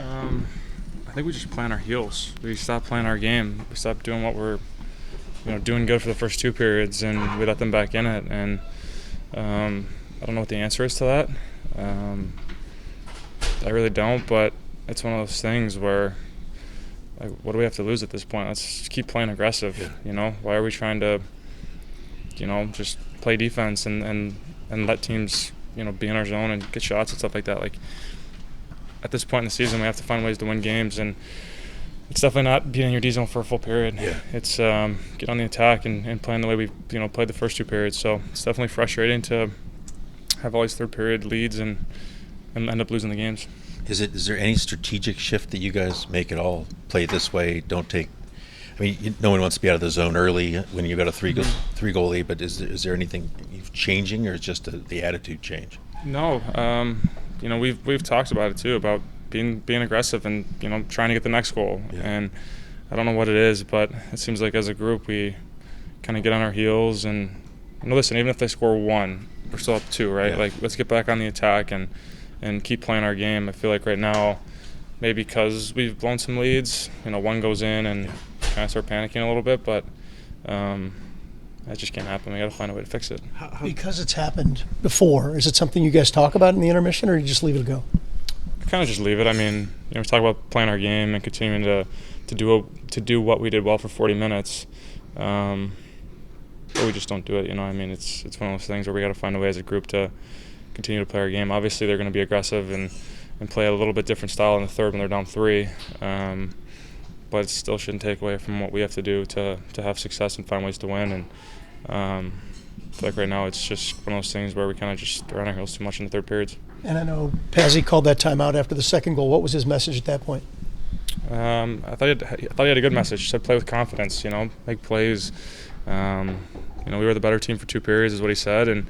I think we just play on our heels. We stopped playing our game. We stopped doing what we're, doing good for the first two periods, and we let them back in it. And I don't know what the answer is to that. I really don't, but it's one of those things where, like, what do we have to lose at this point? Let's just keep playing aggressive. Why are we trying to, just play defense and let teams, be in our zone and get shots and stuff like that? Like, at this point in the season, we have to find ways to win games, and it's definitely not being in your D zone for a full period. Yeah. It's get on the attack and playing the way we played the first two periods. So it's definitely frustrating to have all these third period leads and end up losing the games. Is there any strategic shift that you guys make at all? Play it this way. Don't take. I mean, no one wants to be out of the zone early when you've got a three goal lead. But is there anything changing, or is just the attitude change? No. We've talked about it too, about being aggressive and trying to get the next goal. Yeah. And I don't know what it is, but it seems like as a group we kind of get on our heels and listen. Even if they score one, we're still up two, right? Yeah. Like, let's get back on the attack and keep playing our game. I feel like right now, maybe because we've blown some leads, one goes in and kind of start panicking a little bit, but that just can't happen. We got to find a way to fix it. Because it's happened before, is it something you guys talk about in the intermission, or you just leave it go? Kind of just leave it. I mean, we talk about playing our game and continuing to do what we did well for 40 minutes, but we just don't do it. It's one of those things where we got to find a way as a group to continue to play our game. Obviously, they're going to be aggressive and play a little bit different style in the third when they're down three, but it still shouldn't take away from what we have to do to have success and find ways to win. And I feel like right now it's just one of those things where we kind of just are on our heels too much in the third periods. And I know Pazzi called that timeout after the second goal. What was his message at that point? I thought he had a good message. He said play with confidence, make plays. We were the better team for two periods is what he said, and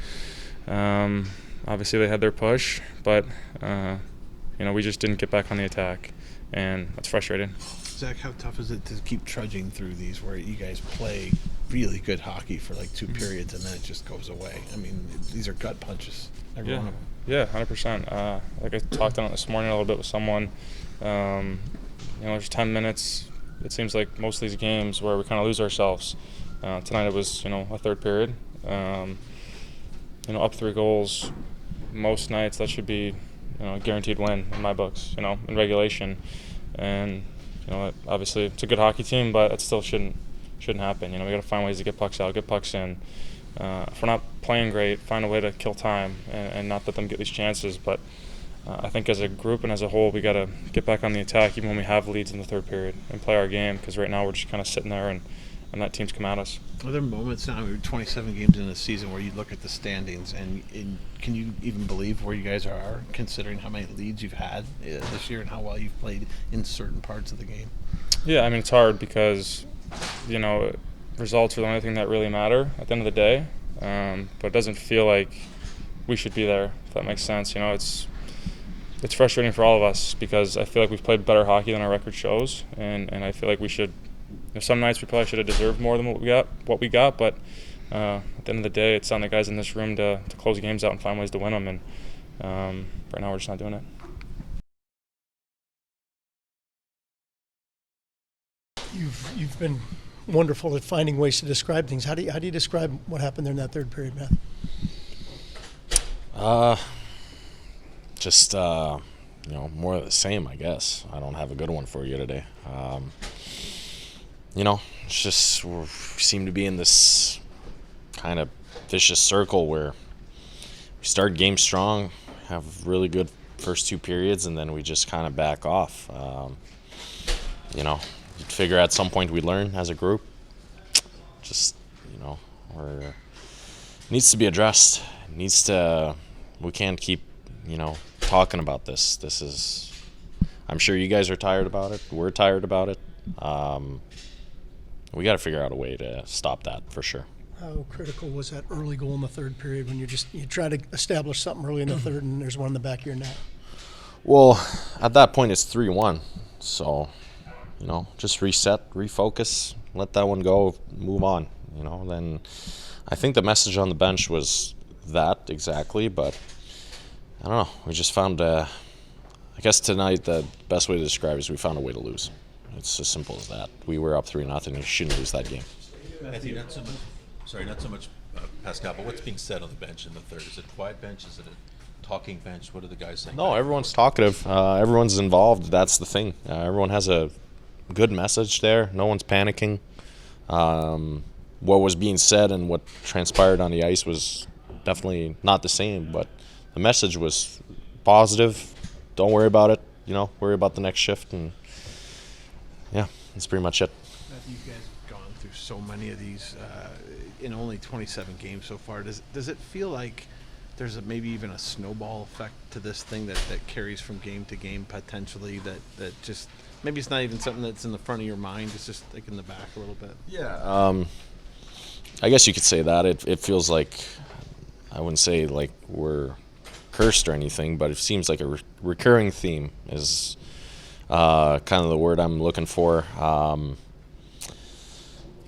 obviously they had their push, but we just didn't get back on the attack, and that's frustrating. Zach, how tough is it to keep trudging through these where you guys play really good hockey for like two periods and then it just goes away? I mean, these are gut punches, every one of them. Yeah, 100%. Like I talked on it this morning a little bit with someone. There's 10 minutes. It seems like most of these games where we kind of lose ourselves. Tonight it was, a third period. Up 3 goals. Most nights that should be, a guaranteed win in my books. In regulation, and obviously it's a good hockey team, but it still shouldn't happen. We got to find ways to get pucks out, get pucks in. If we're not playing great, find a way to kill time and not let them get these chances. But I think as a group and as a whole, we got to get back on the attack even when we have leads in the third period and play our game, because right now we're just kind of sitting there and let teams come at us. Are there moments now, we're 27 games in the season, where you look at the standings and can you even believe where you guys are, considering how many leads you've had this year and how well you've played in certain parts of the game? Yeah, it's hard because, results are the only thing that really matter at the end of the day, but it doesn't feel like we should be there, if that makes sense. It's frustrating for all of us because I feel like we've played better hockey than our record shows, and I feel like we should. Some nights we probably should have deserved more than what we got, but at the end of the day, it's on the guys in this room to close games out and find ways to win them, and right now we're just not doing it. You've been wonderful at finding ways to describe things. How do you describe what happened there in that third period, Matthew? Just more of the same, I guess. I don't have a good one for you today. It's just we seem to be in this kind of vicious circle where we start game strong, have really good first two periods, and then we just kind of back off. You'd figure at some point we learn as a group. Just, it needs to be addressed. We can't keep, talking about this. I'm sure you guys are tired about it. We're tired about it. We got to figure out a way to stop that for sure. How critical was that early goal in the third period when you try to establish something early in the third and there's one in the back of your net? Well, at that point it's 3-1. So, just reset, refocus, let that one go, move on. Then I think the message on the bench was that exactly, but I don't know. We just found, I guess tonight the best way to describe it is we found a way to lose. It's as simple as that. We were up 3-0. You shouldn't lose that game. Matthew, not so much Pascal, but what's being said on the bench in the third? Is it a quiet bench? Is it a talking bench? What are the guys saying? No, everyone's talkative. Everyone's involved. That's the thing. Everyone has a good message there. No one's panicking. What was being said and what transpired on the ice was definitely not the same, but the message was positive. Don't worry about it. Worry about the next shift, and yeah, that's pretty much it. You guys have gone through so many of these in only 27 games so far. Does it feel like there's maybe even a snowball effect to this thing that carries from game to game potentially, that just maybe it's not even something that's in the front of your mind, it's just like in the back a little bit? Yeah. I guess you could say that. It feels like, I wouldn't say like we're cursed or anything, but it seems like a recurring theme is kind of the word I'm looking for.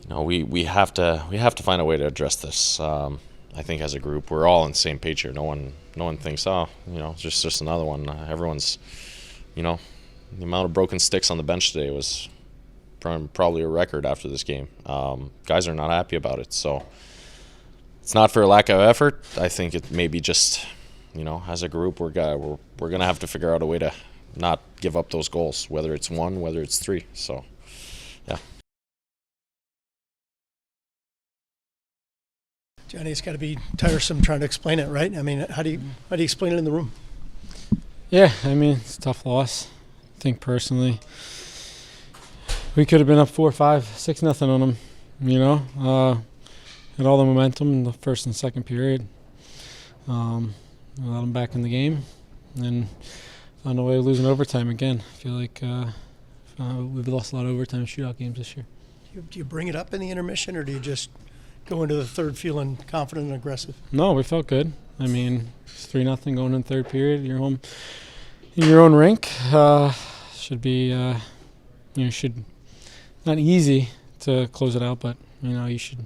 We have to find a way to address this. I think as a group, we're all on the same page here. No one thinks, just another one. Everyone's, the amount of broken sticks on the bench today was probably a record after this game. Guys are not happy about it, so it's not for a lack of effort. I think it may be just, as a group, we're gonna have to figure out a way to not give up those goals, whether it's one, whether it's three. So, yeah. Johnny, it's got to be tiresome trying to explain it, right? I mean, how do you explain it in the room? Yeah, I mean, it's a tough loss. I think personally, we could have been up 4-5, 6-0 on them. Had all the momentum in the first and second period. Allowed them back in the game, and found a way of losing overtime again. I feel like we've lost a lot of overtime shootout games this year. Do you bring it up in the intermission, or do you just go into the third feeling confident and aggressive? No, we felt good. I mean, it's 3-0 going in the third period. You're home in your own rink. Should be, should not easy to close it out, but you should.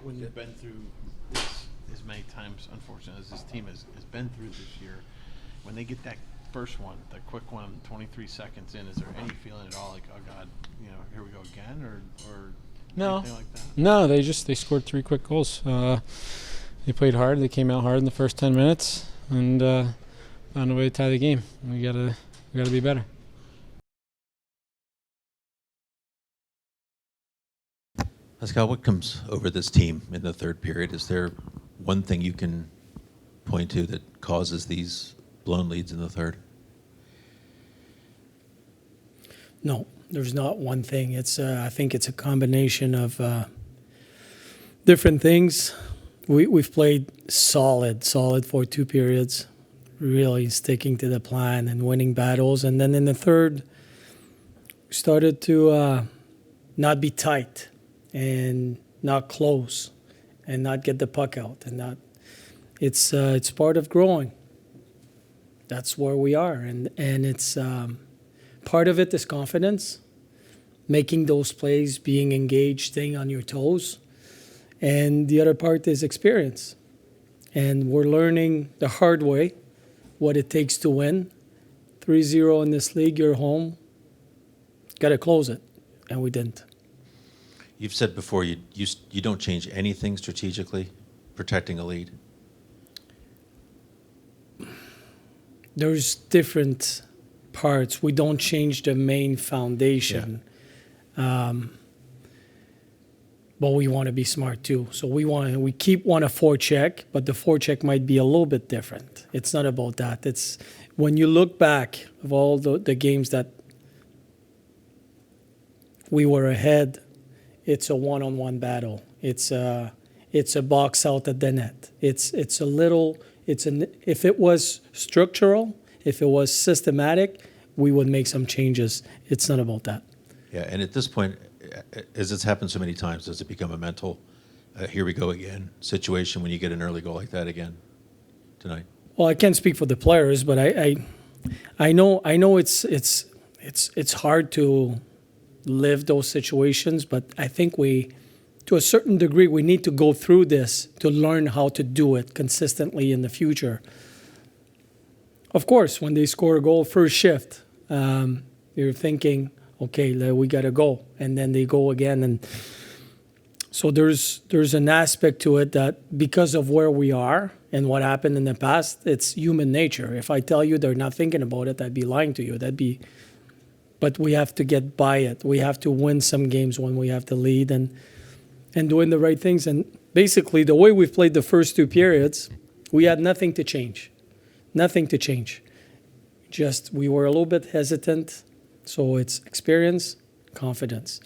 When you've been through this as many times, unfortunately, as this team has been through this year, when they get that first one, the quick one, 23 seconds in, is there any feeling at all like, oh God, here we go again, or No. anything like that? No, they scored 3 quick goals. They played hard. They came out hard in the first 10 minutes and found a way to tie the game. We gotta be better. Pascal, what comes over this team in the third period? Is there one thing you can point to that causes these blown leads in the third? No, there's not one thing. It's I think it's a combination of different things. We've played solid for 2 periods, really sticking to the plan and winning battles. And then in the third, we started to not be tight and not close and not get the puck out. And not. It's part of growing. That's where we are, and it's. Part of it is confidence, making those plays, being engaged, staying on your toes. And the other part is experience. And we're learning the hard way what it takes to win. 3-0 in this league, you're home. Got to close it. And we didn't. You've said before you don't change anything strategically, protecting a lead. There's different parts. We don't change the main foundation. Yeah. But we want to be smart too. So we want to forecheck, but the forecheck might be a little bit different. It's not about that. It's when you look back of all the games that we were ahead, it's a one-on-one battle. It's a box out at the net. If it was structural, if it was systematic, we would make some changes. It's not about that. Yeah, and at this point, as it's happened so many times, does it become a mental, here we go again, situation when you get an early goal like that again tonight? Well, I can't speak for the players, but I know it's hard to live those situations, but I think to a certain degree, we need to go through this to learn how to do it consistently in the future. of course, when they score a goal first shift, you're thinking, okay, we got to go. And then they go again. And so there's an aspect to it that because of where we are and what happened in the past, it's human nature. If I tell you they're not thinking about it, I'd be lying to you. But we have to get by it. We have to win some games when we have to lead and doing the right things. And basically, the way we've played the first 2 periods, we had nothing to change. Nothing to change. Just we were a little bit hesitant. So it's experience, confidence.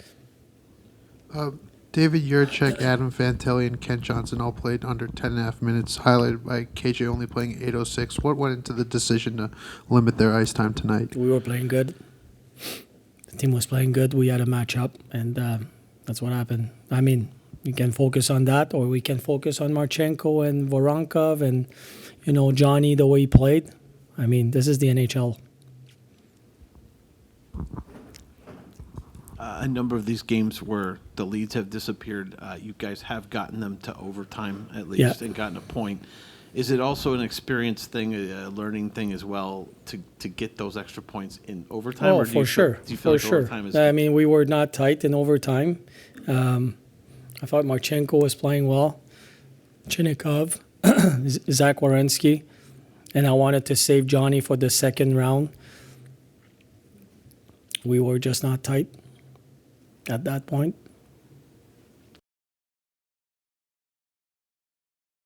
David Yurchek, Adam Fantilli, and Kent Johnson all played under 10.5 minutes, highlighted by KJ only playing 8:06. What went into the decision to limit their ice time tonight? We were playing good. The team was playing good. We had a matchup, and that's what happened. I mean, we can focus on that, or we can focus on Marchenko and Voronkov and, Johnny, the way he played. I mean, this is the NHL. A number of these games where the leads have disappeared, you guys have gotten them to overtime at least and gotten a point. Is it also an experience thing, a learning thing as well, to get those extra points in overtime? Oh, for sure. Do you feel like sure. overtime is... I mean, we were not tight in overtime. I thought Marchenko was playing well. Chinnikov, Zach Werenski, and I wanted to save Johnny for the second round. We were just not tight at that point.